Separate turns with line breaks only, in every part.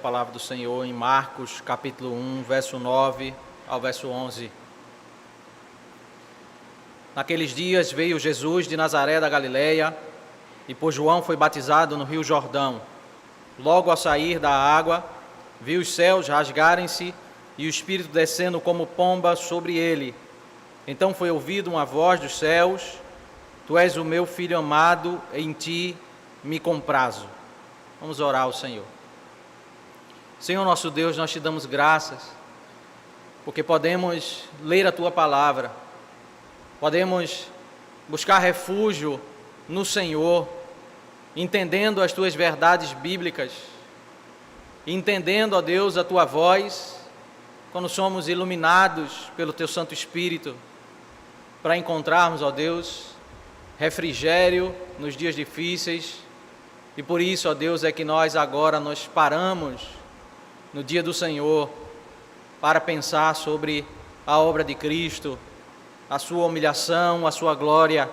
A palavra do Senhor em Marcos, capítulo 1, verso 9 ao verso 11. Naqueles dias veio Jesus de Nazaré da Galileia e por João foi batizado no rio Jordão. Logo ao sair da água, viu os céus rasgarem-se e o Espírito descendo como pomba sobre ele. Então foi ouvida uma voz dos céus: Tu és o meu Filho amado, em ti me comprazo. Vamos orar ao Senhor. Senhor nosso Deus, nós te damos graças, porque podemos ler a Tua palavra, podemos buscar refúgio no Senhor, entendendo as Tuas verdades bíblicas, entendendo, ó Deus, a Tua voz, quando somos iluminados pelo Teu Santo Espírito, para encontrarmos, ó Deus, refrigério nos dias difíceis. E por isso, ó Deus, é que nós agora nos paramos no dia do Senhor para pensar sobre a obra de Cristo, a sua humilhação, a sua glória,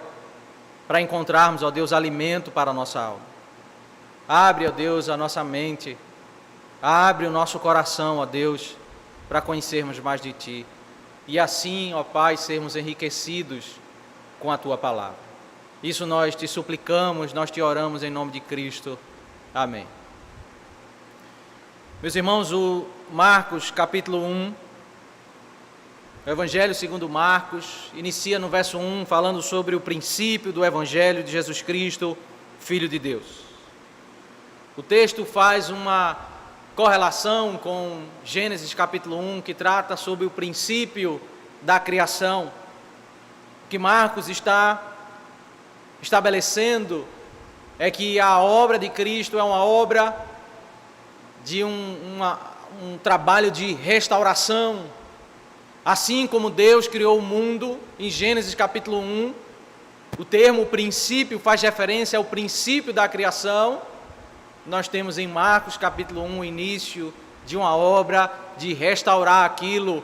para encontrarmos, ó Deus, alimento para a nossa alma. Abre, ó Deus, a nossa mente, abre o nosso coração, ó Deus, para conhecermos mais de Ti. E assim, ó Pai, sermos enriquecidos com a Tua palavra. Isso nós te suplicamos, nós te oramos em nome de Cristo. Amém. Meus irmãos, o Marcos capítulo 1, o Evangelho segundo Marcos, inicia no verso 1 falando sobre o princípio do Evangelho de Jesus Cristo, Filho de Deus. O texto faz uma correlação com Gênesis capítulo 1, que trata sobre o princípio da criação. O que Marcos está estabelecendo é que a obra de Cristo é uma obra de um trabalho de restauração. Assim como Deus criou o mundo, em Gênesis capítulo 1, o termo princípio faz referência ao princípio da criação. Nós temos em Marcos capítulo 1 o início de uma obra de restaurar aquilo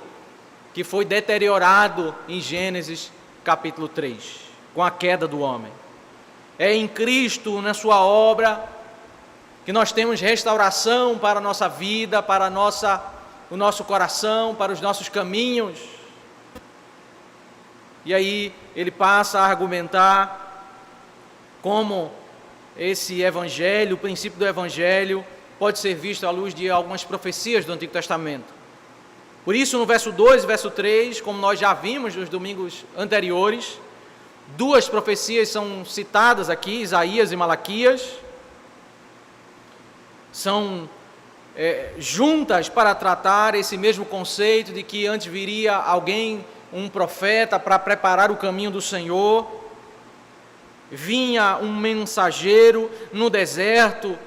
que foi deteriorado em Gênesis capítulo 3, com a queda do homem. É em Cristo, na sua obra, que nós temos restauração para a nossa vida, para o nosso coração, para os nossos caminhos. E aí ele passa a argumentar como esse Evangelho, o princípio do Evangelho, pode ser visto à luz de algumas profecias do Antigo Testamento. Por isso, no verso 2 e verso 3, como nós já vimos nos domingos anteriores, duas profecias são citadas aqui, Isaías e Malaquias, são juntas para tratar esse mesmo conceito de que antes viria alguém, um profeta, para preparar o caminho do Senhor. Vinha um mensageiro no deserto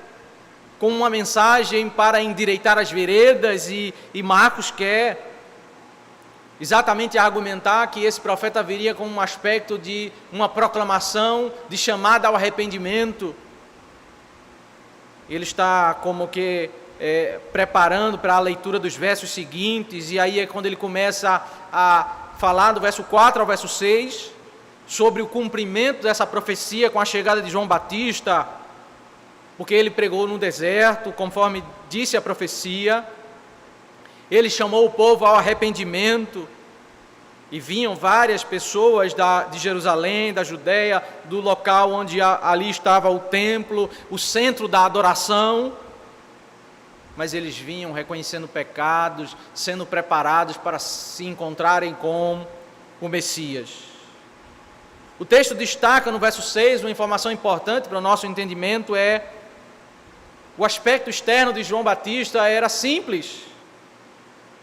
com uma mensagem para endireitar as veredas, e Marcos quer exatamente argumentar que esse profeta viria com um aspecto de uma proclamação, de chamada ao arrependimento. Ele está como que preparando para a leitura dos versos seguintes, e aí é quando ele começa a falar do verso 4 ao verso 6, sobre o cumprimento dessa profecia com a chegada de João Batista, porque ele pregou no deserto, conforme disse a profecia. Ele chamou o povo ao arrependimento, e vinham várias pessoas de Jerusalém, da Judeia, do local onde ali estava o templo, o centro da adoração, mas eles vinham reconhecendo pecados, sendo preparados para se encontrarem com o Messias. O texto destaca no verso 6, uma informação importante para o nosso entendimento o aspecto externo de João Batista era simples.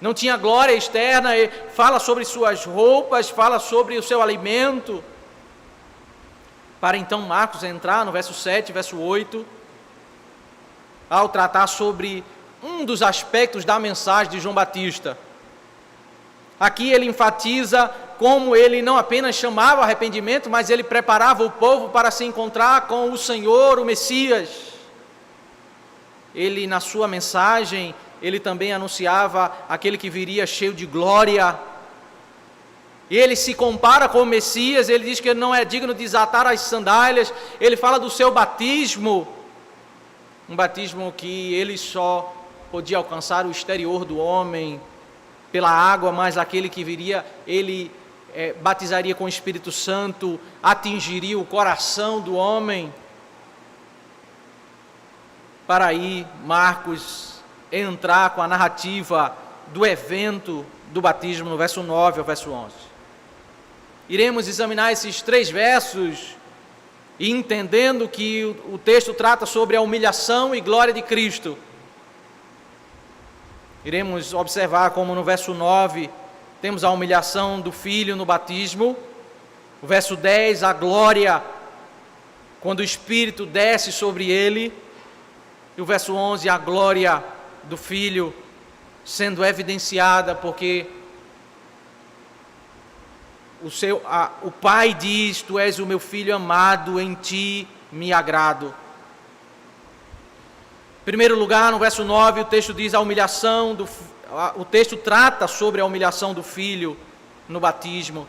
Não tinha glória externa, fala sobre suas roupas, fala sobre o seu alimento. Para então Marcos entrar no verso 7, verso 8, ao tratar sobre um dos aspectos da mensagem de João Batista. Aqui ele enfatiza como ele não apenas chamava ao arrependimento, mas ele preparava o povo para se encontrar com o Senhor, o Messias. Ele, na sua mensagem, ele também anunciava aquele que viria cheio de glória. Ele se compara com o Messias, ele diz que ele não é digno de desatar as sandálias, ele fala do seu batismo, um batismo que ele só podia alcançar o exterior do homem pela água, mas aquele que viria, ele batizaria com o Espírito Santo, atingiria o coração do homem. Para aí Marcos entrar com a narrativa do evento do batismo no verso 9 ao verso 11. Iremos examinar esses 3 versos e entendendo que o texto trata sobre a humilhação e glória de Cristo. Iremos observar como no verso 9 temos a humilhação do Filho no batismo, o verso 10, a glória quando o Espírito desce sobre ele, e o verso 11, a glória do Filho sendo evidenciada, porque o Pai diz: Tu és o meu Filho amado, em Ti me agrado. Em primeiro lugar, no verso 9, o texto diz a humilhação o texto trata sobre a humilhação do Filho no batismo.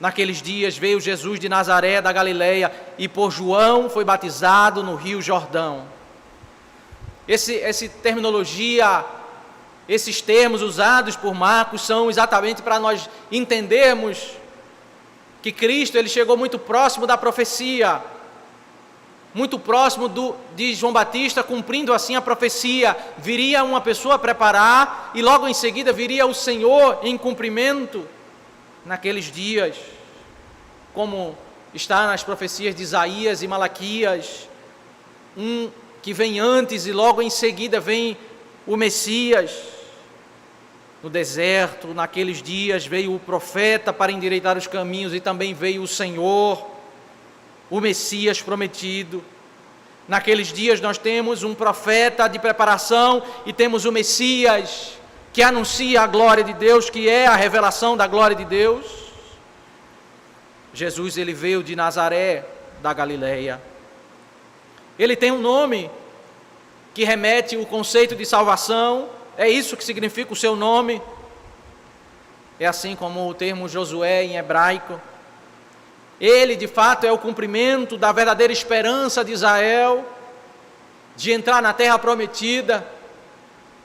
Naqueles dias veio Jesus de Nazaré da Galileia e por João foi batizado no Rio Jordão. Essa terminologia, esses termos usados por Marcos são exatamente para nós entendermos que Cristo ele chegou muito próximo da profecia, muito próximo de João Batista, cumprindo assim a profecia. Viria uma pessoa preparar e logo em seguida viria o Senhor em cumprimento naqueles dias, como está nas profecias de Isaías e Malaquias, um que vem antes e logo em seguida vem o Messias. No deserto, naqueles dias, veio o profeta para endireitar os caminhos e também veio o Senhor, o Messias prometido. Naqueles dias nós temos um profeta de preparação e temos o Messias que anuncia a glória de Deus, que é a revelação da glória de Deus. Jesus, ele veio de Nazaré da Galileia. Ele tem um nome que remete ao conceito de salvação, é isso que significa o seu nome. É assim como o termo Josué em hebraico. Ele, de fato, é o cumprimento da verdadeira esperança de Israel, de entrar na terra prometida.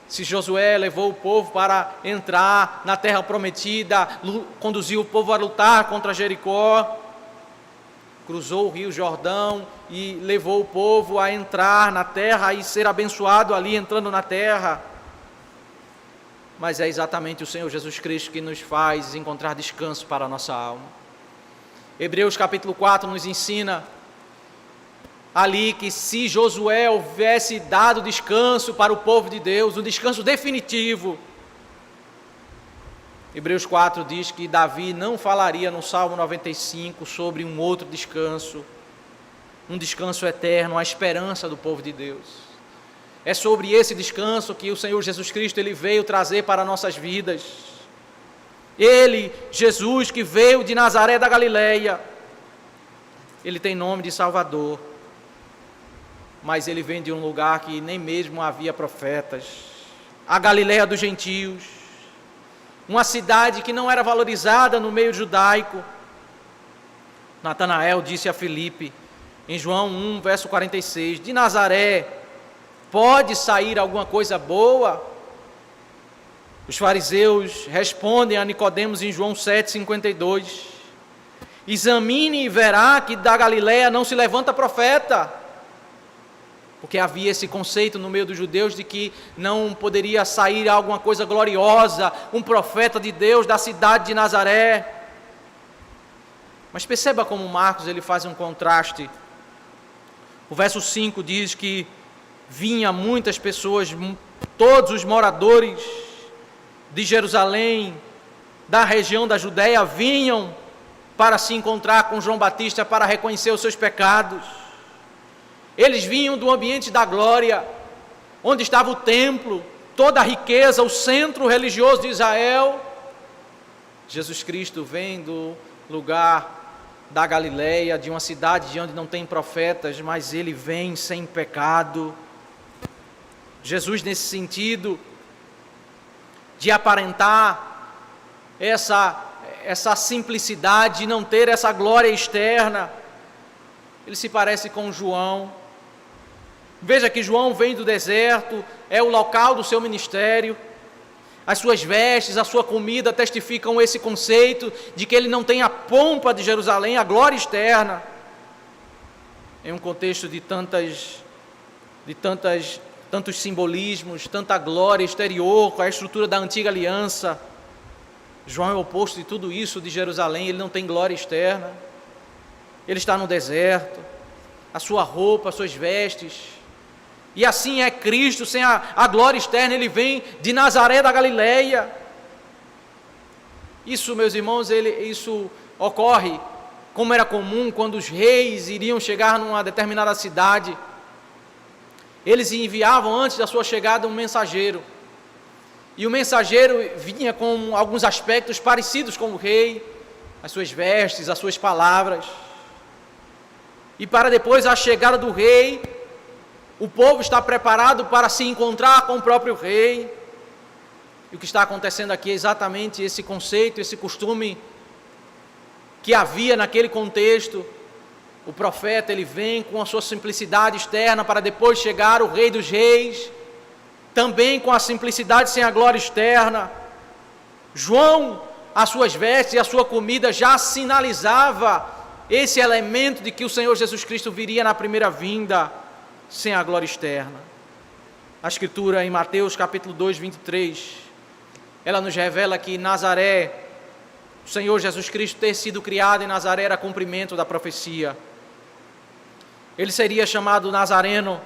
Se Josué levou o povo para entrar na terra prometida, conduziu o povo a lutar contra Jericó, cruzou o rio Jordão e levou o povo a entrar na terra e ser abençoado ali, entrando na terra. Mas é exatamente o Senhor Jesus Cristo que nos faz encontrar descanso para a nossa alma. Hebreus capítulo 4 nos ensina ali que se Josué houvesse dado descanso para o povo de Deus, um descanso definitivo, Hebreus 4 diz que Davi não falaria no Salmo 95 sobre um outro descanso, um descanso eterno, a esperança do povo de Deus. É sobre esse descanso que o Senhor Jesus Cristo ele veio trazer para nossas vidas. Ele, Jesus, que veio de Nazaré da Galileia, ele tem nome de Salvador, mas ele vem de um lugar que nem mesmo havia profetas, a Galileia dos gentios, uma cidade que não era valorizada no meio judaico. Natanael disse a Filipe, em João 1, verso 46, de Nazaré pode sair alguma coisa boa? Os fariseus respondem a Nicodemos em João 7,52, examine e verá que da Galileia não se levanta profeta, porque havia esse conceito no meio dos judeus de que não poderia sair alguma coisa gloriosa, um profeta de Deus da cidade de Nazaré. Mas perceba como Marcos ele faz um contraste. O verso 5 diz que vinha muitas pessoas, todos os moradores de Jerusalém, da região da Judéia, vinham para se encontrar com João Batista, para reconhecer os seus pecados. Eles vinham do ambiente da glória, onde estava o templo, toda a riqueza, o centro religioso de Israel. Jesus Cristo vem do lugar da Galileia, de uma cidade de onde não tem profetas, mas ele vem sem pecado. Jesus, nesse sentido de aparentar essa simplicidade, de não ter essa glória externa, ele se parece com João. Veja que João vem do deserto, é o local do seu ministério. As suas vestes, a sua comida testificam esse conceito de que ele não tem a pompa de Jerusalém, a glória externa. Em um contexto de tantos simbolismos, tanta glória exterior, com a estrutura da antiga aliança. João é o oposto de tudo isso de Jerusalém, ele não tem glória externa. Ele está no deserto, a sua roupa, as suas vestes. E assim é Cristo, sem a glória externa, ele vem de Nazaré da Galileia. Isso, meus irmãos, isso ocorre como era comum quando os reis iriam chegar numa determinada cidade. Eles enviavam antes da sua chegada um mensageiro. E o mensageiro vinha com alguns aspectos parecidos com o rei, as suas vestes, as suas palavras. E para depois a chegada do rei, o povo está preparado para se encontrar com o próprio rei. E o que está acontecendo aqui é exatamente esse conceito, esse costume que havia naquele contexto. O profeta, ele vem com a sua simplicidade externa para depois chegar o Rei dos Reis, também com a simplicidade sem a glória externa. João, as suas vestes e a sua comida já sinalizava esse elemento de que o Senhor Jesus Cristo viria na primeira vinda, sem a glória externa. A Escritura em Mateus capítulo 2, 23, ela nos revela que Nazaré, o Senhor Jesus Cristo ter sido criado em Nazaré era cumprimento da profecia. Ele seria chamado Nazareno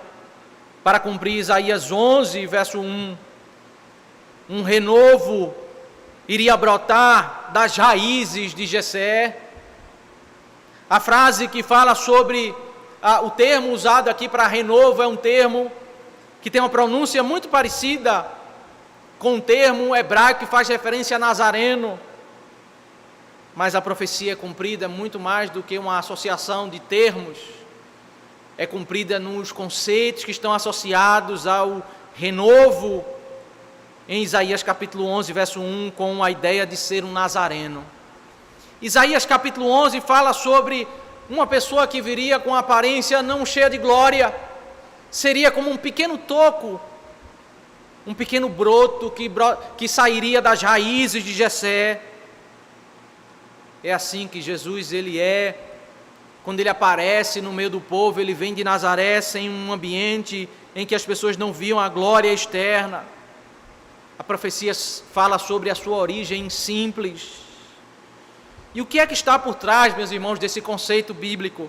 para cumprir Isaías 11, verso 1. Um renovo iria brotar das raízes de Jessé. A frase que fala sobre o termo usado aqui para renovo é um termo que tem uma pronúncia muito parecida com o termo hebraico que faz referência a Nazareno. Mas a profecia é cumprida muito mais do que uma associação de termos. É cumprida nos conceitos que estão associados ao renovo em Isaías capítulo 11, verso 1, com a ideia de ser um nazareno. Isaías capítulo 11 fala sobre uma pessoa que viria com aparência não cheia de glória, seria como um pequeno toco, um pequeno broto que sairia das raízes de Jessé. É assim que Jesus, ele é. Quando ele aparece no meio do povo, ele vem de Nazaré sem um ambiente em que as pessoas não viam a glória externa. A profecia fala sobre a sua origem simples. E o que é que está por trás, meus irmãos, desse conceito bíblico?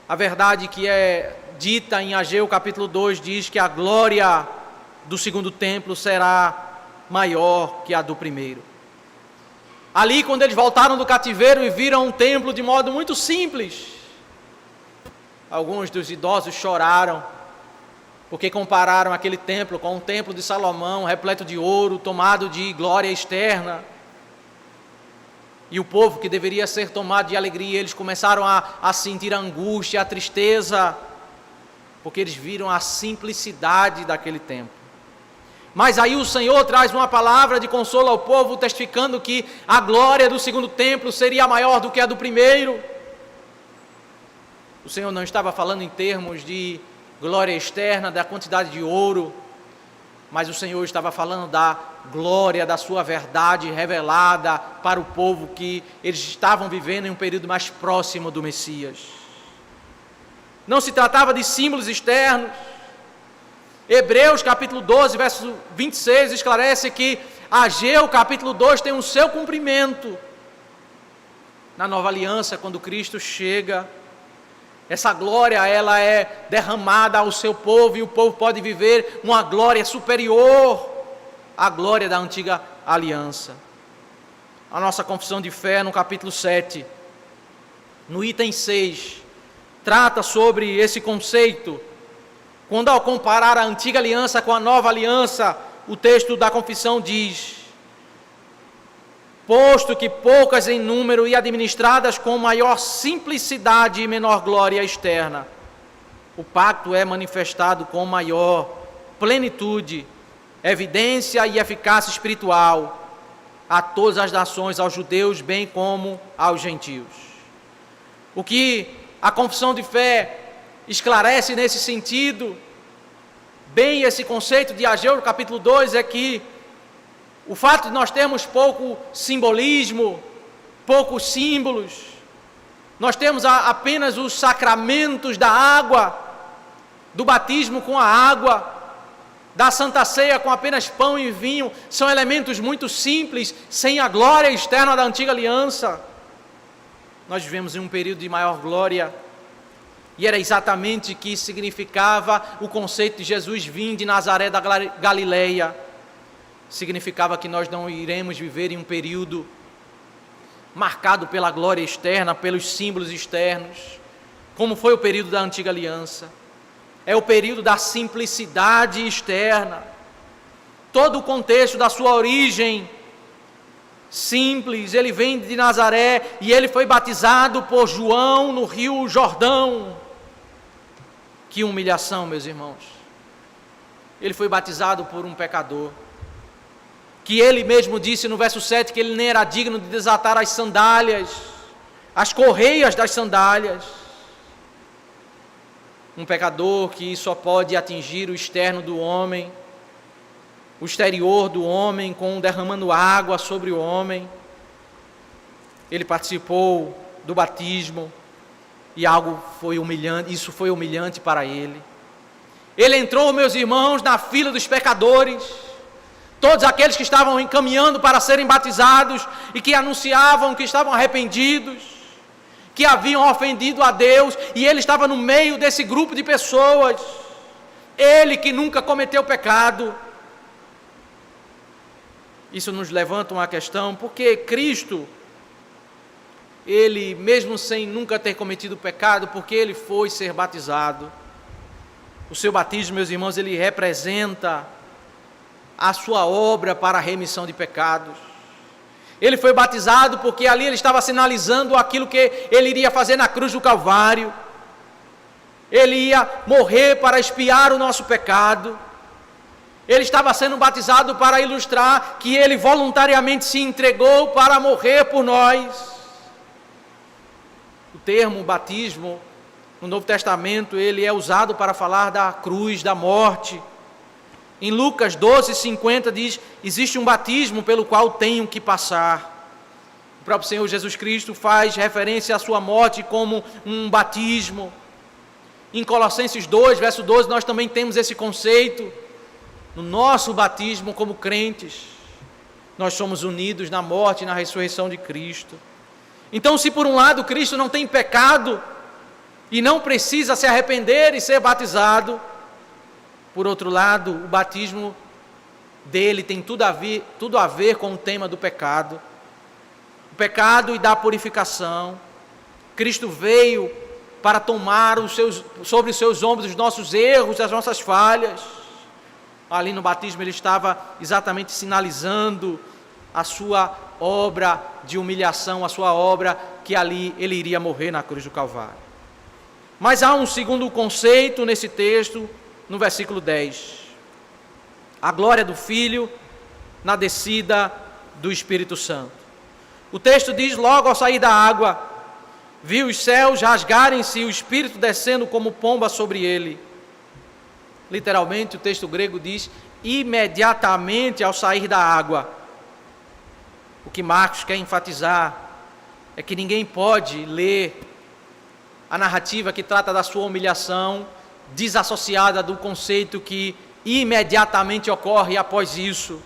A verdade que é dita em Ageu capítulo 2 diz que a glória do segundo templo será maior que a do primeiro. Ali, quando eles voltaram do cativeiro e viram um templo de modo muito simples, alguns dos idosos choraram, porque compararam aquele templo com o templo de Salomão, repleto de ouro, tomado de glória externa. E o povo que deveria ser tomado de alegria, eles começaram a sentir a angústia, a tristeza, porque eles viram a simplicidade daquele templo. Mas aí o Senhor traz uma palavra de consolo ao povo, testificando que a glória do segundo templo seria maior do que a do primeiro. O Senhor não estava falando em termos de glória externa, da quantidade de ouro, mas o Senhor estava falando da glória da sua verdade revelada para o povo que eles estavam vivendo em um período mais próximo do Messias. Não se tratava de símbolos externos. Hebreus capítulo 12, verso 26 esclarece que Ageu capítulo 2 tem o seu cumprimento na nova aliança, quando Cristo chega. Essa glória, ela é derramada ao seu povo, e o povo pode viver uma glória superior à glória da antiga aliança. A nossa confissão de fé no capítulo 7, no item 6, trata sobre esse conceito. Quando ao comparar a antiga aliança com a nova aliança, o texto da confissão diz: posto que poucas em número e administradas com maior simplicidade e menor glória externa, o pacto é manifestado com maior plenitude, evidência e eficácia espiritual a todas as nações, aos judeus bem como aos gentios. O que a confissão de fé esclarece nesse sentido bem esse conceito de Ageu, no capítulo 2, é que o fato de nós termos pouco simbolismo, poucos símbolos, nós temos apenas os sacramentos da água, do batismo com a água, da Santa Ceia com apenas pão e vinho, são elementos muito simples, sem a glória externa da antiga aliança. Nós vivemos em um período de maior glória, e era exatamente o que significava o conceito de Jesus vir de Nazaré da Galileia. Significava que nós não iremos viver em um período marcado pela glória externa, pelos símbolos externos, como foi o período da antiga aliança. É o período da simplicidade externa. Todo o contexto da sua origem simples, ele vem de Nazaré e ele foi batizado por João no Rio Jordão. Que humilhação, meus irmãos. Ele foi batizado por um pecador, que ele mesmo disse no verso 7 que ele nem era digno de desatar as sandálias, as correias das sandálias. Um pecador que só pode atingir o externo do homem, o exterior do homem, derramando água sobre o homem. Ele participou do batismo e isso foi humilhante para ele. Ele entrou, meus irmãos, na fila dos pecadores, todos aqueles que estavam encaminhando para serem batizados e que anunciavam que estavam arrependidos, que haviam ofendido a Deus, e ele estava no meio desse grupo de pessoas, ele que nunca cometeu pecado. Isso nos levanta uma questão, porque Cristo, ele mesmo sem nunca ter cometido pecado, porque ele foi ser batizado, o seu batismo, meus irmãos, ele representa a sua obra para a remissão de pecados. Ele foi batizado porque ali ele estava sinalizando aquilo que ele iria fazer na cruz do Calvário. Ele ia morrer para expiar o nosso pecado. Ele estava sendo batizado para ilustrar que ele voluntariamente se entregou para morrer por nós. O termo batismo no Novo Testamento, ele é usado para falar da cruz, da morte. Em Lucas 12:50 diz: existe um batismo pelo qual tenho que passar. O próprio Senhor Jesus Cristo faz referência à sua morte como um batismo. Em Colossenses 2, verso 12, nós também temos esse conceito. No nosso batismo como crentes, nós somos unidos na morte e na ressurreição de Cristo. Então, se por um lado Cristo não tem pecado e não precisa se arrepender e ser batizado, por outro lado, o batismo dele tem tudo a ver com o tema do pecado. O pecado e da purificação. Cristo veio para tomar sobre os seus ombros os nossos erros, as nossas falhas. Ali no batismo ele estava exatamente sinalizando a sua obra de humilhação, a sua obra que ali ele iria morrer na cruz do Calvário. Mas há um segundo conceito nesse texto, no versículo 10. A glória do Filho na descida do Espírito Santo. O texto diz: logo ao sair da água, viu os céus rasgarem-se e o Espírito descendo como pomba sobre ele. Literalmente, o texto grego diz: imediatamente ao sair da água. O que Marcos quer enfatizar é que ninguém pode ler a narrativa que trata da sua humilhação desassociada do conceito que imediatamente ocorre após isso,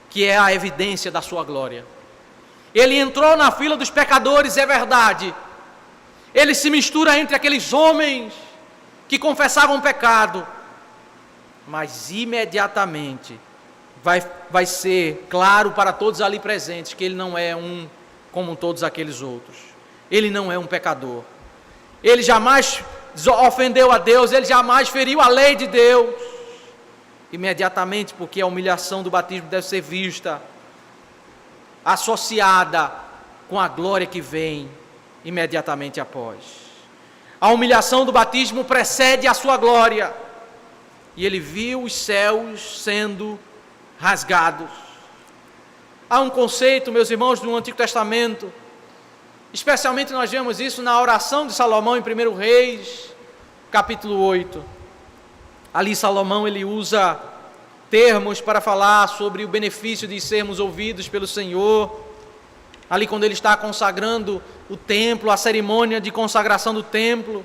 que é a evidência da sua glória. Ele entrou na fila dos pecadores, é verdade. Ele se mistura entre aqueles homens que confessavam pecado, mas imediatamente vai ser claro para todos ali presentes que ele não é um como todos aqueles outros. Ele não é um pecador. Ele jamais ofendeu a Deus, ele jamais feriu a lei de Deus. Imediatamente, porque a humilhação do batismo deve ser vista associada com a glória que vem imediatamente após. A humilhação do batismo precede a sua glória. E ele viu os céus sendo rasgados. Há um conceito, meus irmãos, do Antigo Testamento, especialmente nós vemos isso na oração de Salomão em 1 Reis, capítulo 8. Ali Salomão ele usa termos para falar sobre o benefício de sermos ouvidos pelo Senhor. Ali quando ele está consagrando o templo, a cerimônia de consagração do templo,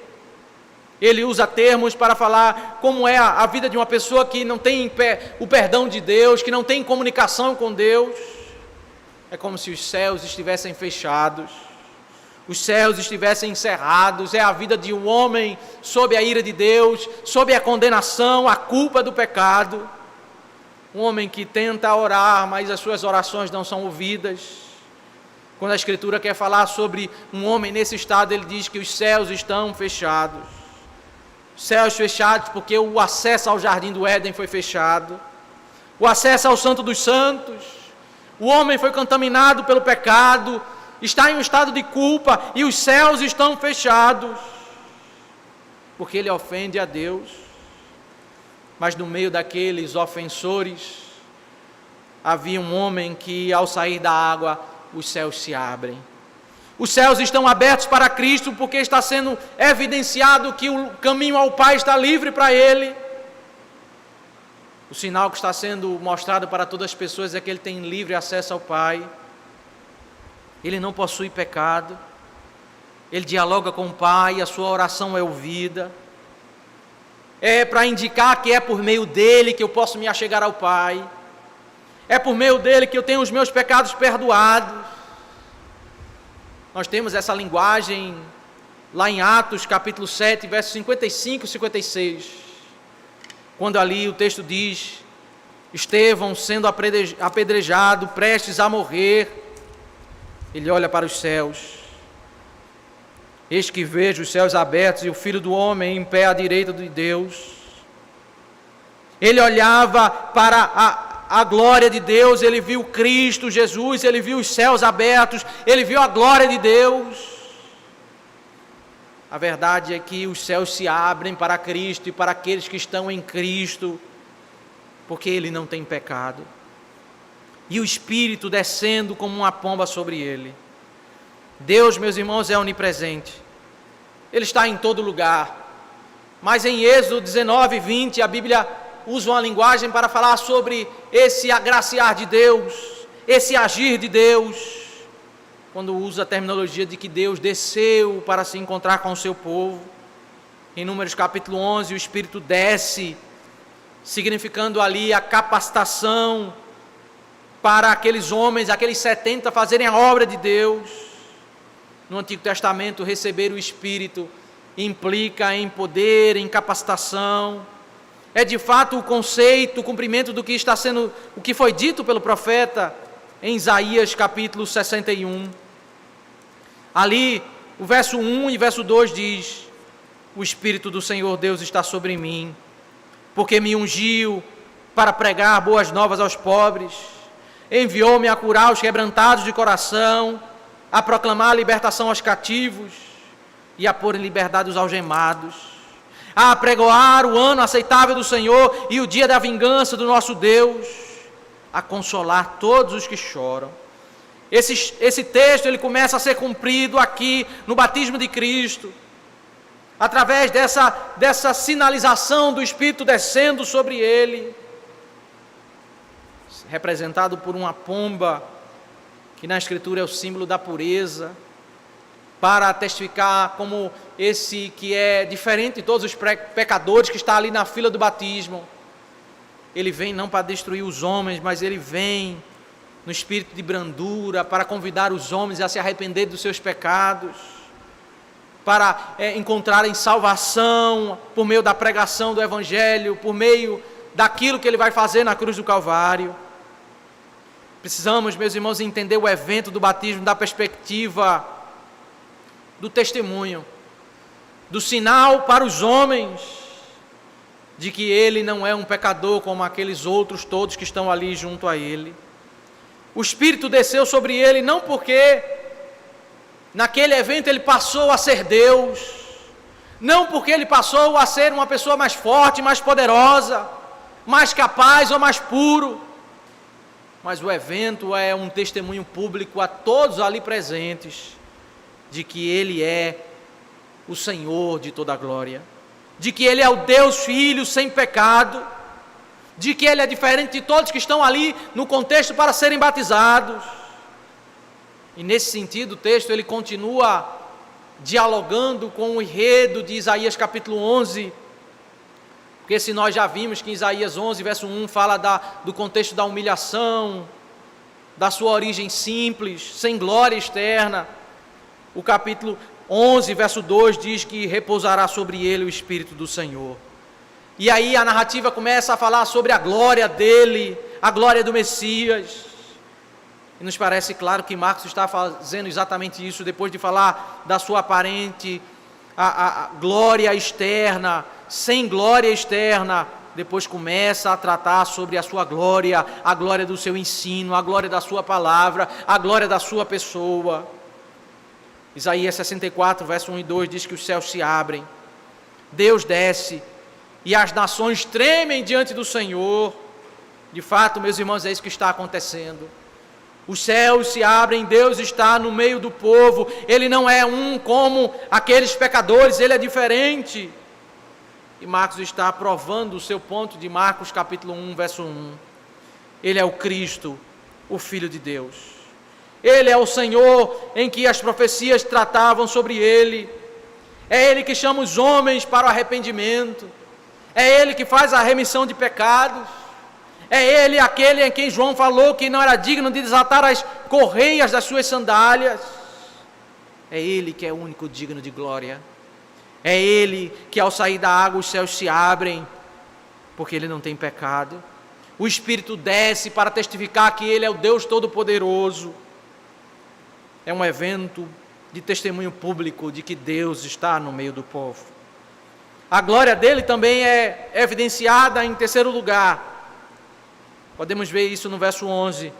ele usa termos para falar como é a vida de uma pessoa que não tem o perdão de Deus, que não tem comunicação com Deus. É como se os céus estivessem fechados, os céus estivessem encerrados. É a vida de um homem sob a ira de Deus, sob a condenação, a culpa do pecado. Um homem que tenta orar, mas as suas orações não são ouvidas. Quando a Escritura quer falar sobre um homem nesse estado, ele diz que os céus estão fechados. Céus fechados porque o acesso ao jardim do Éden foi fechado. O acesso ao Santo dos Santos. O homem foi contaminado pelo pecado, está em um estado de culpa e os céus estão fechados, porque ele ofende a Deus. Mas no meio daqueles ofensores, havia um homem que ao sair da água, os céus se abrem. Os céus estão abertos para Cristo, porque está sendo evidenciado que o caminho ao Pai está livre para ele. O sinal que está sendo mostrado para todas as pessoas é que ele tem livre acesso ao Pai. Ele não possui pecado. Ele dialoga com o Pai, a sua oração é ouvida. É para indicar que é por meio dele que eu posso me achegar ao Pai. É por meio dele que eu tenho os meus pecados perdoados. Nós temos essa linguagem lá em Atos capítulo 7, versos 55 e 56. Quando ali o texto diz, Estevão sendo apedrejado, prestes a morrer, ele olha para os céus. Eis que vejo os céus abertos e o Filho do Homem em pé à direita de Deus. Ele olhava para a glória de Deus, ele viu Cristo Jesus, ele viu os céus abertos, ele viu a glória de Deus. A verdade é que os céus se abrem para Cristo e para aqueles que estão em Cristo, porque ele não tem pecado. E o Espírito descendo como uma pomba sobre ele. Deus, meus irmãos, é onipresente. Ele está em todo lugar. Mas em Êxodo 19, 20, a Bíblia usa uma linguagem para falar sobre esse agraciar de Deus, esse agir de Deus. Quando usa a terminologia de que Deus desceu para se encontrar com o seu povo. Em Números capítulo 11, o Espírito desce, significando ali a capacitação para aqueles homens, aqueles 70, fazerem a obra de Deus. No Antigo Testamento, receber o Espírito implica em poder, em capacitação. É de fato o conceito, o cumprimento do que está sendo, o que foi dito pelo profeta em Isaías capítulo 61. Ali, o verso 1 e verso 2 diz: o Espírito do Senhor Deus está sobre mim, porque me ungiu para pregar boas novas aos pobres, enviou-me a curar os quebrantados de coração, a proclamar a libertação aos cativos e a pôr em liberdade os algemados, a apregoar o ano aceitável do Senhor e o dia da vingança do nosso Deus, a consolar todos os que choram. Esse texto ele começa a ser cumprido aqui no batismo de Cristo, através dessa sinalização do Espírito descendo sobre ele, representado por uma pomba, que na Escritura é o símbolo da pureza, para testificar como esse que é diferente de todos os pecadores que está ali na fila do batismo. Ele vem não para destruir os homens, mas ele vem no espírito de brandura, para convidar os homens a se arrepender dos seus pecados, para encontrarem salvação por meio da pregação do Evangelho, por meio daquilo que ele vai fazer na cruz do Calvário. Precisamos, meus irmãos, entender o evento do batismo da perspectiva do testemunho, do sinal para os homens de que ele não é um pecador como aqueles outros todos que estão ali junto a ele. O Espírito desceu sobre ele não porque naquele evento ele passou a ser Deus, não porque ele passou a ser uma pessoa mais forte, mais poderosa, mais capaz ou mais puro, mas o evento é um testemunho público a todos ali presentes de que ele é o Senhor de toda a glória. de que Ele é o Deus Filho sem pecado, de que Ele é diferente de todos que estão ali no contexto para serem batizados. E nesse sentido o texto ele continua dialogando com o enredo de Isaías capítulo 11, porque se nós já vimos que em Isaías 11, verso 1, fala do contexto da humilhação, da sua origem simples, sem glória externa, o capítulo 11, verso 2, diz que repousará sobre ele o Espírito do Senhor. E aí a narrativa começa a falar sobre a glória dele, a glória do Messias. E nos parece claro que Marcos está fazendo exatamente isso, depois de falar da sua aparente a glória externa, sem glória externa, depois começa a tratar sobre a sua glória, a glória do seu ensino, a glória da sua palavra, a glória da sua pessoa. Isaías 64, verso 1 e 2 diz que os céus se abrem, Deus desce e as nações tremem diante do Senhor. De fato, meus irmãos, é isso que está acontecendo. Os céus se abrem, Deus está no meio do povo, Ele não é um como aqueles pecadores, Ele é diferente. E Marcos está provando o seu ponto de Marcos capítulo 1, verso 1. Ele é o Cristo, o Filho de Deus. Ele é o Senhor em que as profecias tratavam sobre Ele. É Ele que chama os homens para o arrependimento. É Ele que faz a remissão de pecados. É Ele aquele em quem João falou que não era digno de desatar as correias das suas sandálias. É Ele que é o único digno de glória. É Ele que ao sair da água os céus se abrem, porque Ele não tem pecado. O Espírito desce para testificar que Ele é o Deus Todo-Poderoso. É um evento de testemunho público de que Deus está no meio do povo. A glória dele também é evidenciada em terceiro lugar. Podemos ver isso no verso 11,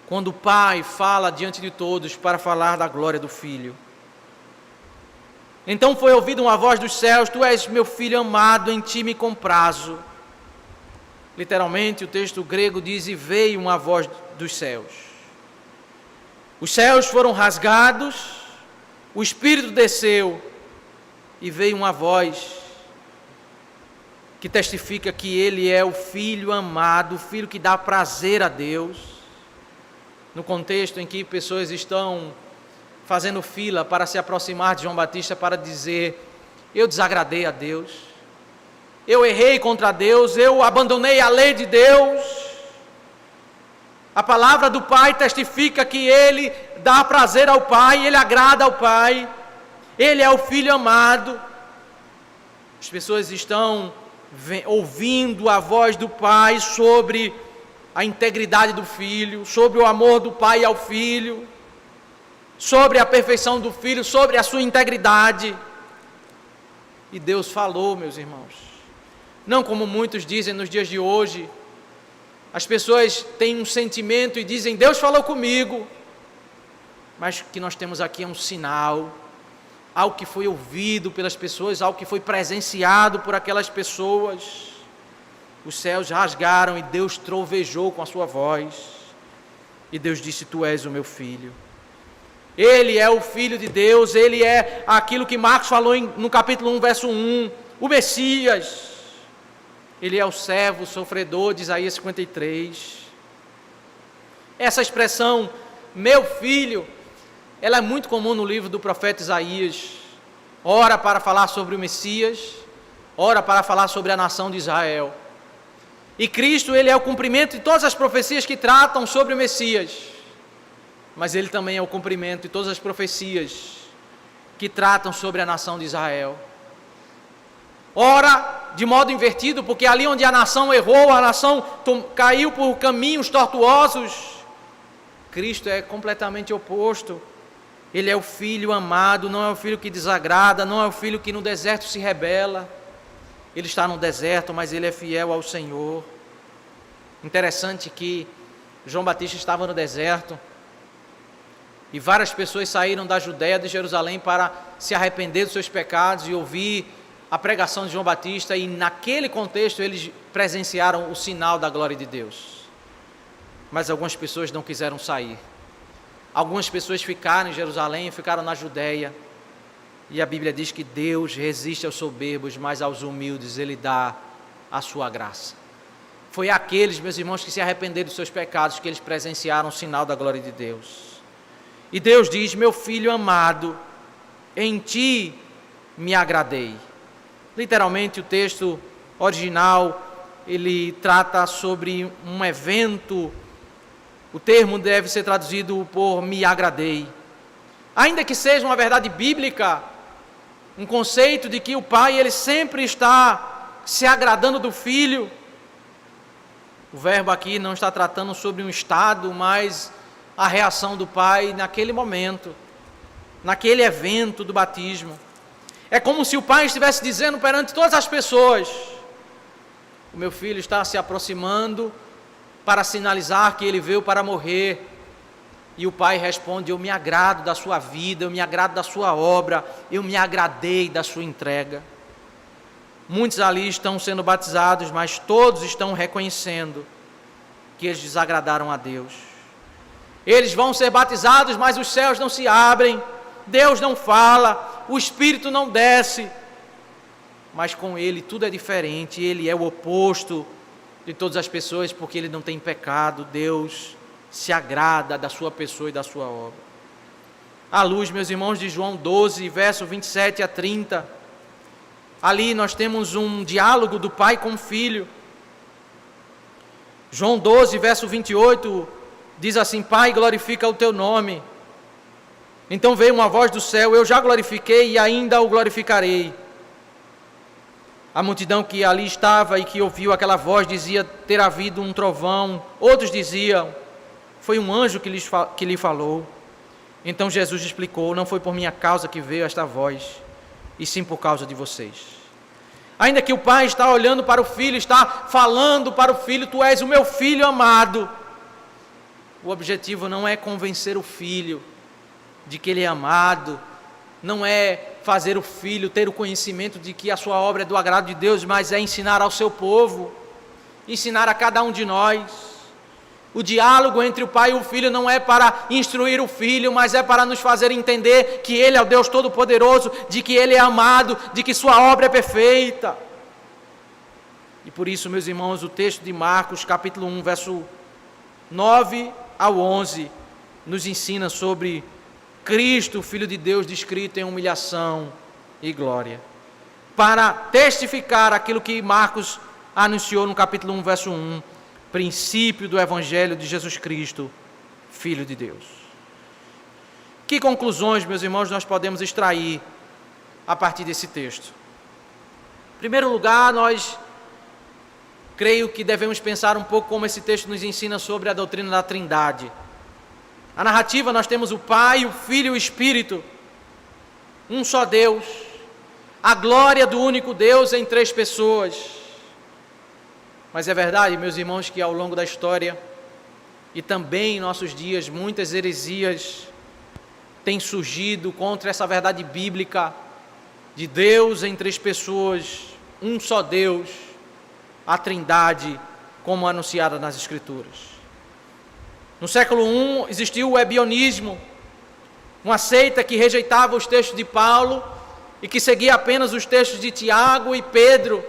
quando o Pai fala diante de todos para falar da glória do Filho. Então foi ouvida uma voz dos céus: Tu és meu Filho amado, em ti me comprazo. Literalmente o texto grego diz: e veio uma voz dos céus. Os céus foram rasgados, o Espírito desceu e veio uma voz que testifica que Ele é o Filho amado, o Filho que dá prazer a Deus. No contexto em que pessoas estão fazendo fila para se aproximar de João Batista para dizer: eu desagradei a Deus, eu errei contra Deus, eu abandonei a lei de Deus. A palavra do Pai testifica que Ele dá prazer ao Pai, Ele agrada ao Pai, Ele é o Filho amado. As pessoas estão ouvindo a voz do Pai sobre a integridade do Filho, sobre o amor do Pai ao Filho, sobre a perfeição do Filho, sobre a sua integridade. E Deus falou, meus irmãos, não como muitos dizem nos dias de hoje. As pessoas têm um sentimento e dizem: Deus falou comigo, mas o que nós temos aqui é um sinal, algo que foi ouvido pelas pessoas, algo que foi presenciado por aquelas pessoas. Os céus rasgaram e Deus trovejou com a sua voz, e Deus disse: Tu és o meu Filho. Ele é o Filho de Deus, Ele é aquilo que Marcos falou no capítulo 1, verso 1, o Messias. Ele é o servo sofredor de Isaías 53. Essa expressão, meu filho, ela é muito comum no livro do profeta Isaías. Ora para falar sobre o Messias, ora para falar sobre a nação de Israel. E Cristo, Ele é o cumprimento de todas as profecias que tratam sobre o Messias. Mas Ele também é o cumprimento de todas as profecias que tratam sobre a nação de Israel. Ora, de modo invertido, porque ali onde a nação errou, a nação caiu por caminhos tortuosos, Cristo é completamente oposto. Ele é o Filho amado, não é o Filho que desagrada, não é o Filho que no deserto se rebela. Ele está no deserto, mas Ele é fiel ao Senhor. Interessante que João Batista estava no deserto, e várias pessoas saíram da Judéia, de Jerusalém, para se arrepender dos seus pecados e ouvir a pregação de João Batista, e naquele contexto eles presenciaram o sinal da glória de Deus. Mas algumas pessoas não quiseram sair. Algumas pessoas ficaram em Jerusalém, ficaram na Judéia. E a Bíblia diz que Deus resiste aos soberbos, mas aos humildes Ele dá a sua graça. Foi aqueles, meus irmãos, que se arrependeram dos seus pecados, que eles presenciaram o sinal da glória de Deus. E Deus diz: meu filho amado, em ti me agradei. Literalmente o texto original, ele trata sobre um evento, o termo deve ser traduzido por me agradei. Ainda que seja uma verdade bíblica, um conceito de que o pai, ele sempre está se agradando do filho. O verbo aqui não está tratando sobre um estado, mas a reação do pai naquele momento, naquele evento do batismo. É como se o pai estivesse dizendo perante todas as pessoas: o meu filho está se aproximando para sinalizar que ele veio para morrer. E o pai responde: eu me agrado da sua vida, eu me agrado da sua obra, eu me agradei da sua entrega. Muitos ali estão sendo batizados, mas todos estão reconhecendo que eles desagradaram a Deus. Eles vão ser batizados, mas os céus não se abrem, Deus não fala, o Espírito não desce. Mas com ele tudo é diferente, ele é o oposto de todas as pessoas, porque ele não tem pecado. Deus se agrada da sua pessoa e da sua obra. À luz, meus irmãos, de João 12, verso 27 a 30, ali nós temos um diálogo do pai com o filho. João 12, verso 28, diz assim: Pai, glorifica o teu nome. Então veio uma voz do céu: eu já glorifiquei e ainda o glorificarei. A multidão que ali estava e que ouviu aquela voz dizia ter havido um trovão. Outros diziam: foi um anjo que lhe falou. Então Jesus explicou: não foi por minha causa que veio esta voz, e sim por causa de vocês. Ainda que o pai está olhando para o filho, está falando para o filho: tu és o meu filho amado. O objetivo não é convencer o filho de que ele é amado, não é fazer o filho ter o conhecimento de que a sua obra é do agrado de Deus, mas é ensinar ao seu povo, ensinar a cada um de nós. O diálogo entre o pai e o filho não é para instruir o filho, mas é para nos fazer entender que Ele é o Deus Todo-Poderoso, de que Ele é amado, de que sua obra é perfeita. E por isso, meus irmãos, o texto de Marcos, capítulo 1, verso 9 ao 11, nos ensina sobre Cristo, Filho de Deus, descrito em humilhação e glória, para testificar aquilo que Marcos anunciou no capítulo 1, verso 1, princípio do Evangelho de Jesus Cristo, Filho de Deus. Que conclusões, meus irmãos, nós podemos extrair a partir desse texto? Em primeiro lugar, creio que devemos pensar um pouco como esse texto nos ensina sobre a doutrina da Trindade. A narrativa, nós temos o Pai, o Filho e o Espírito, um só Deus, a glória do único Deus em três pessoas. Mas é verdade, meus irmãos, que ao longo da história e também em nossos dias, muitas heresias têm surgido contra essa verdade bíblica de Deus em três pessoas, um só Deus, a Trindade, como anunciada nas Escrituras. No século I existiu o ebionismo, uma seita que rejeitava os textos de Paulo e que seguia apenas os textos de Tiago e Pedro.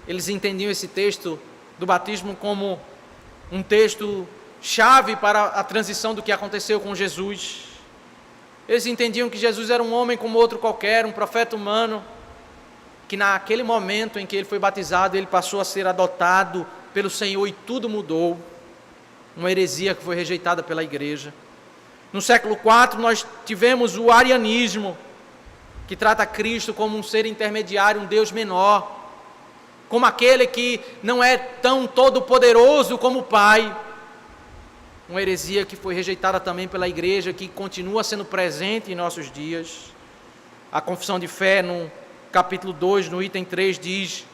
Eles entendiam esse texto do batismo como um texto chave para a transição do que aconteceu com Jesus. Eles entendiam que Jesus era um homem como outro qualquer, um profeta humano, que naquele momento em que ele foi batizado, ele passou a ser adotado pelo Senhor e tudo mudou. Uma heresia que foi rejeitada pela igreja. No século IV nós tivemos o arianismo, que trata Cristo como um ser intermediário, um Deus menor, como aquele que não é tão todo-poderoso como o Pai. Uma heresia que foi rejeitada também pela igreja, que continua sendo presente em nossos dias. A confissão de fé, no capítulo 2, no item 3, diz: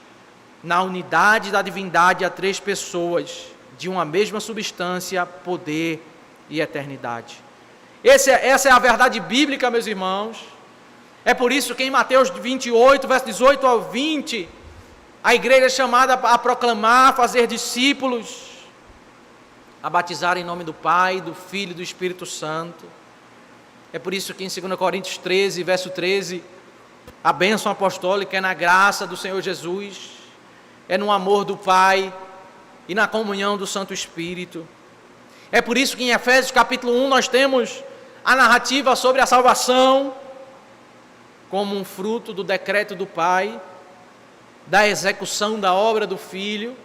na unidade da divindade há três pessoas, de uma mesma substância, poder e eternidade. Essa é a verdade bíblica, meus irmãos. É por isso que em Mateus 28, verso 18 ao 20, a igreja é chamada a proclamar, a fazer discípulos, a batizar em nome do Pai, do Filho e do Espírito Santo. É por isso que em 2 Coríntios 13, verso 13, a bênção apostólica é na graça do Senhor Jesus, é no amor do Pai e na comunhão do Santo Espírito. É por isso que em Efésios capítulo 1 nós temos a narrativa sobre a salvação como um fruto do decreto do Pai, da execução da obra do Filho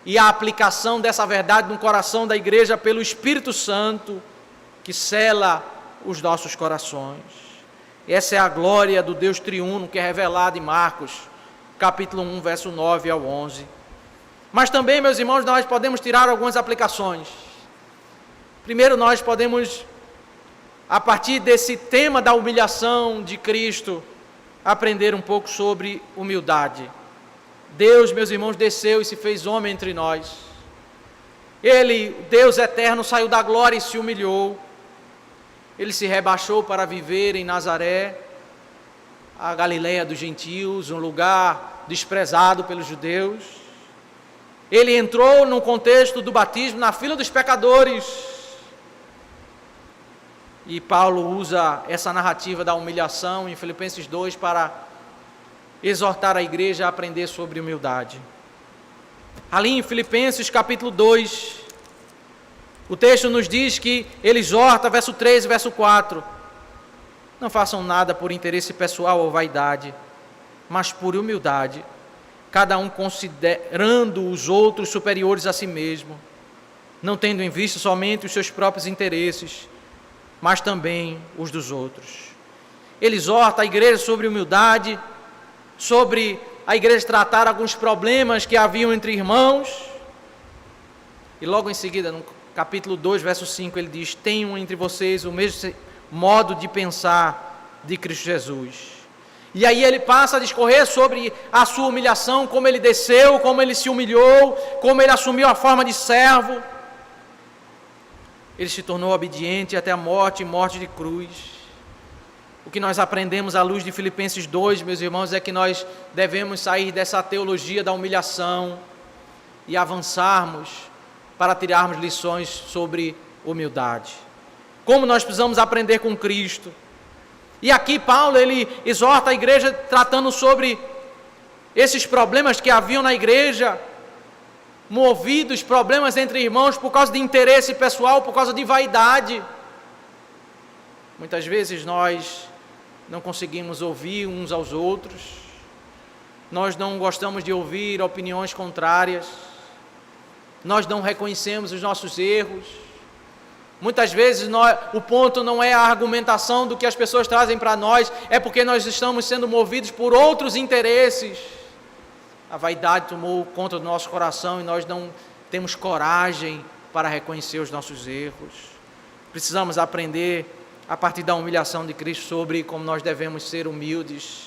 e a aplicação dessa verdade no coração da igreja pelo Espírito Santo que sela os nossos corações. Essa é a glória do Deus triuno que é revelada em Marcos, capítulo 1, verso 9 ao 11. Mas também, meus irmãos, nós podemos tirar algumas aplicações. Primeiro, nós podemos, a partir desse tema da humilhação de Cristo, aprender um pouco sobre humildade. Deus, meus irmãos, desceu e se fez homem entre nós. Ele, Deus eterno, saiu da glória e se humilhou. Ele se rebaixou para viver em Nazaré, a Galileia dos gentios, um lugar desprezado pelos judeus. Ele entrou no contexto do batismo, na fila dos pecadores. E Paulo usa essa narrativa da humilhação em Filipenses 2 para exortar a igreja a aprender sobre humildade. Ali em Filipenses capítulo 2, o texto nos diz que ele exorta, verso 3 e verso 4, não façam nada por interesse pessoal ou vaidade, mas por humildade, cada um considerando os outros superiores a si mesmo, não tendo em vista somente os seus próprios interesses, mas também os dos outros. Ele exorta a igreja sobre humildade, sobre a igreja tratar alguns problemas que haviam entre irmãos, e logo em seguida, no capítulo 2, verso 5, ele diz: tenham entre vocês o mesmo modo de pensar de Cristo Jesus. E aí ele passa a discorrer sobre a sua humilhação, como ele desceu, como ele se humilhou, como ele assumiu a forma de servo. Ele se tornou obediente até a morte, morte de cruz. O que nós aprendemos à luz de Filipenses 2, meus irmãos, é que nós devemos sair dessa teologia da humilhação e avançarmos para tirarmos lições sobre humildade. Como nós precisamos aprender com Cristo. E aqui Paulo, ele exorta a igreja tratando sobre esses problemas que haviam na igreja, movidos, problemas entre irmãos por causa de interesse pessoal, por causa de vaidade. Muitas vezes nós não conseguimos ouvir uns aos outros, nós não gostamos de ouvir opiniões contrárias, nós não reconhecemos os nossos erros. Muitas vezes o ponto não é a argumentação do que as pessoas trazem para nós, é porque nós estamos sendo movidos por outros interesses. A vaidade tomou conta do nosso coração e nós não temos coragem para reconhecer os nossos erros. Precisamos aprender a partir da humilhação de Cristo sobre como nós devemos ser humildes,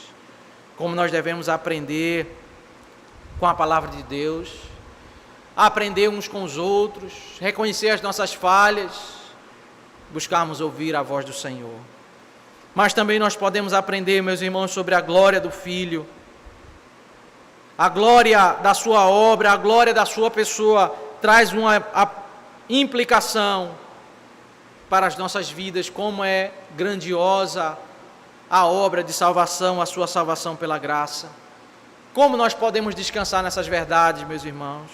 como nós devemos aprender com a palavra de Deus, aprender uns com os outros, reconhecer as nossas falhas, buscarmos ouvir a voz do Senhor. Mas também nós podemos aprender, meus irmãos, sobre a glória do Filho, a glória da sua obra, a glória da sua pessoa, traz uma implicação para as nossas vidas, como é grandiosa a obra de salvação, a sua salvação pela graça. Como nós podemos descansar nessas verdades, meus irmãos?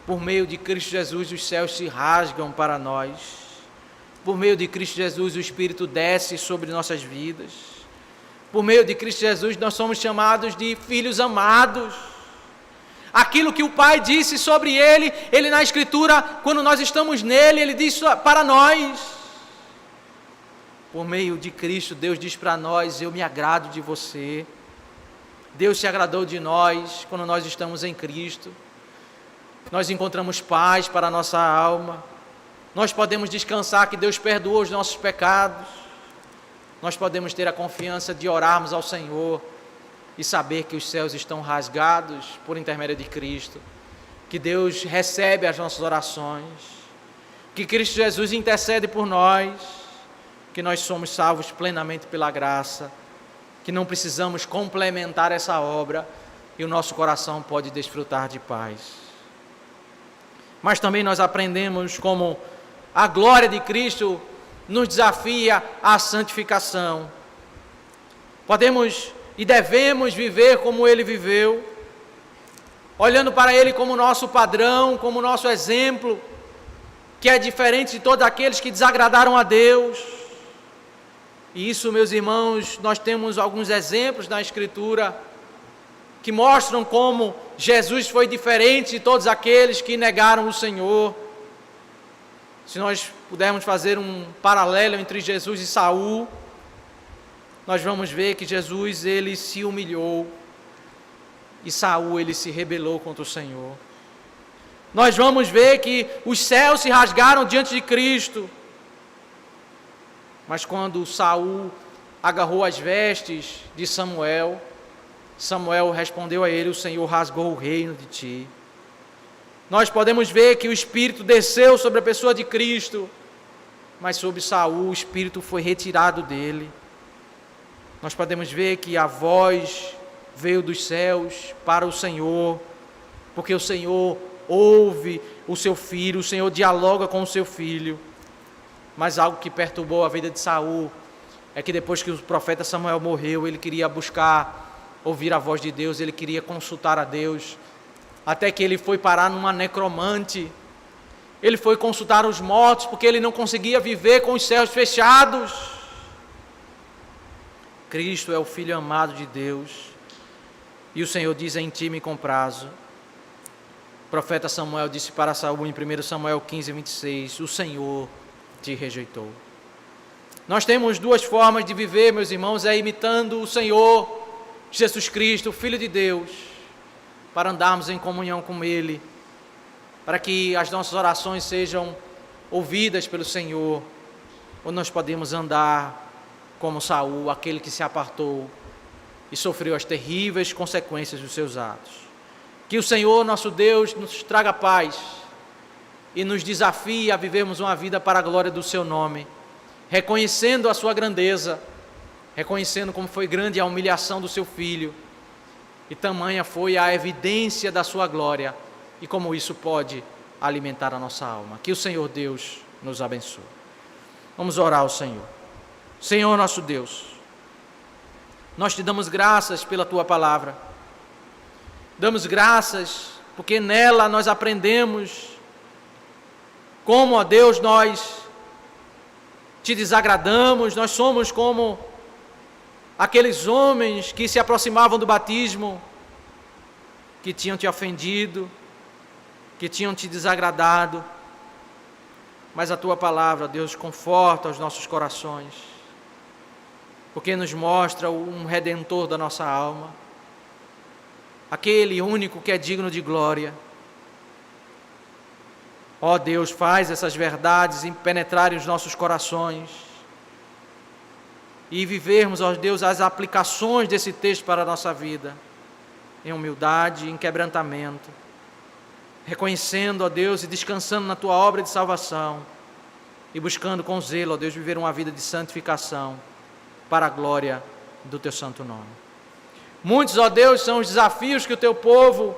Por meio de Cristo Jesus, os céus se rasgam para nós. Por meio de Cristo Jesus, o Espírito desce sobre nossas vidas. Por meio de Cristo Jesus, nós somos chamados de filhos amados. Aquilo que o Pai disse sobre Ele na Escritura, quando nós estamos nele, Ele diz para nós. Por meio de Cristo, Deus diz para nós: eu me agrado de você. Deus se agradou de nós quando nós estamos em Cristo. Nós encontramos paz para a nossa alma. Nós podemos descansar que Deus perdoa os nossos pecados. Nós podemos ter a confiança de orarmos ao Senhor e saber que os céus estão rasgados por intermédio de Cristo, que Deus recebe as nossas orações, que Cristo Jesus intercede por nós, que nós somos salvos plenamente pela graça, que não precisamos complementar essa obra e o nosso coração pode desfrutar de paz. Mas também nós aprendemos como a glória de Cristo nos desafia à santificação. Podemos e devemos viver como ele viveu, olhando para ele como nosso padrão, como nosso exemplo, que é diferente de todos aqueles que desagradaram a Deus. E isso, meus irmãos, nós temos alguns exemplos na Escritura que mostram como Jesus foi diferente de todos aqueles que negaram o Senhor. Se nós pudermos fazer um paralelo entre Jesus e Saul, nós vamos ver que Jesus, ele se humilhou e Saul, ele se rebelou contra o Senhor. Nós vamos ver que os céus se rasgaram diante de Cristo, mas quando Saul agarrou as vestes de Samuel, Samuel respondeu a ele: o Senhor rasgou o reino de ti. Nós podemos ver que o Espírito desceu sobre a pessoa de Cristo, mas sobre Saul o Espírito foi retirado dele. Nós podemos ver que a voz veio dos céus para o Senhor, porque o Senhor ouve o seu filho, o Senhor dialoga com o seu filho. Mas algo que perturbou a vida de Saul é que depois que o profeta Samuel morreu, ele queria buscar ouvir a voz de Deus, ele queria consultar a Deus, até que ele foi parar numa necromante. Ele foi consultar os mortos, porque ele não conseguia viver com os céus fechados. Cristo é o Filho amado de Deus, e o Senhor diz: em ti me comprazo. O profeta Samuel disse para Saul em 1 Samuel 15, 26, o Senhor te rejeitou. Nós temos duas formas de viver, meus irmãos, imitando o Senhor Jesus Cristo, o Filho de Deus, para andarmos em comunhão com Ele, para que as nossas orações sejam ouvidas pelo Senhor, ou nós podemos andar como Saul, aquele que se apartou e sofreu as terríveis consequências dos seus atos. Que o Senhor, nosso Deus, nos traga paz e nos desafie a vivermos uma vida para a glória do seu nome, reconhecendo a sua grandeza, reconhecendo como foi grande a humilhação do seu filho, e tamanha foi a evidência da sua glória, e como isso pode alimentar a nossa alma. Que o Senhor Deus nos abençoe. Vamos orar ao Senhor. Senhor nosso Deus, nós te damos graças pela tua palavra, damos graças porque nela nós aprendemos como, ó Deus, nós te desagradamos, nós somos como aqueles homens que se aproximavam do batismo, que tinham te ofendido, que tinham te desagradado, mas a tua palavra, Deus, conforta os nossos corações, porque nos mostra um Redentor da nossa alma, aquele único que é digno de glória. Ó Deus, faz essas verdades penetrarem os nossos corações e vivermos, ó Deus, as aplicações desse texto para a nossa vida, em humildade, em quebrantamento, reconhecendo, ó Deus, e descansando na tua obra de salvação e buscando com zelo, ó Deus, viver uma vida de santificação para a glória do teu santo nome. Muitos, ó Deus, são os desafios que o teu povo,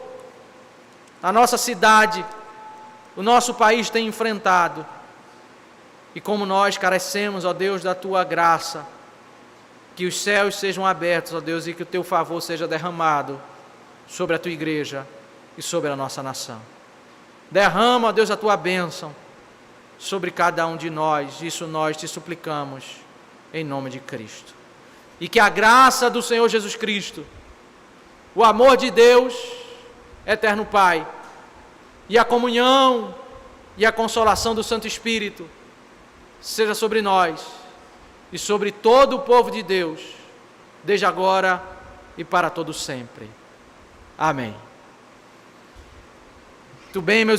a nossa cidade, o nosso país tem enfrentado, e como nós carecemos, ó Deus, da tua graça, que os céus sejam abertos, ó Deus, e que o teu favor seja derramado sobre a tua igreja e sobre a nossa nação. Derrama, ó Deus, a tua bênção sobre cada um de nós, isso nós te suplicamos em nome de Cristo. E que a graça do Senhor Jesus Cristo, o amor de Deus, eterno Pai, e a comunhão e a consolação do Santo Espírito seja sobre nós e sobre todo o povo de Deus, desde agora e para todo sempre. Amém. Muito bem, meus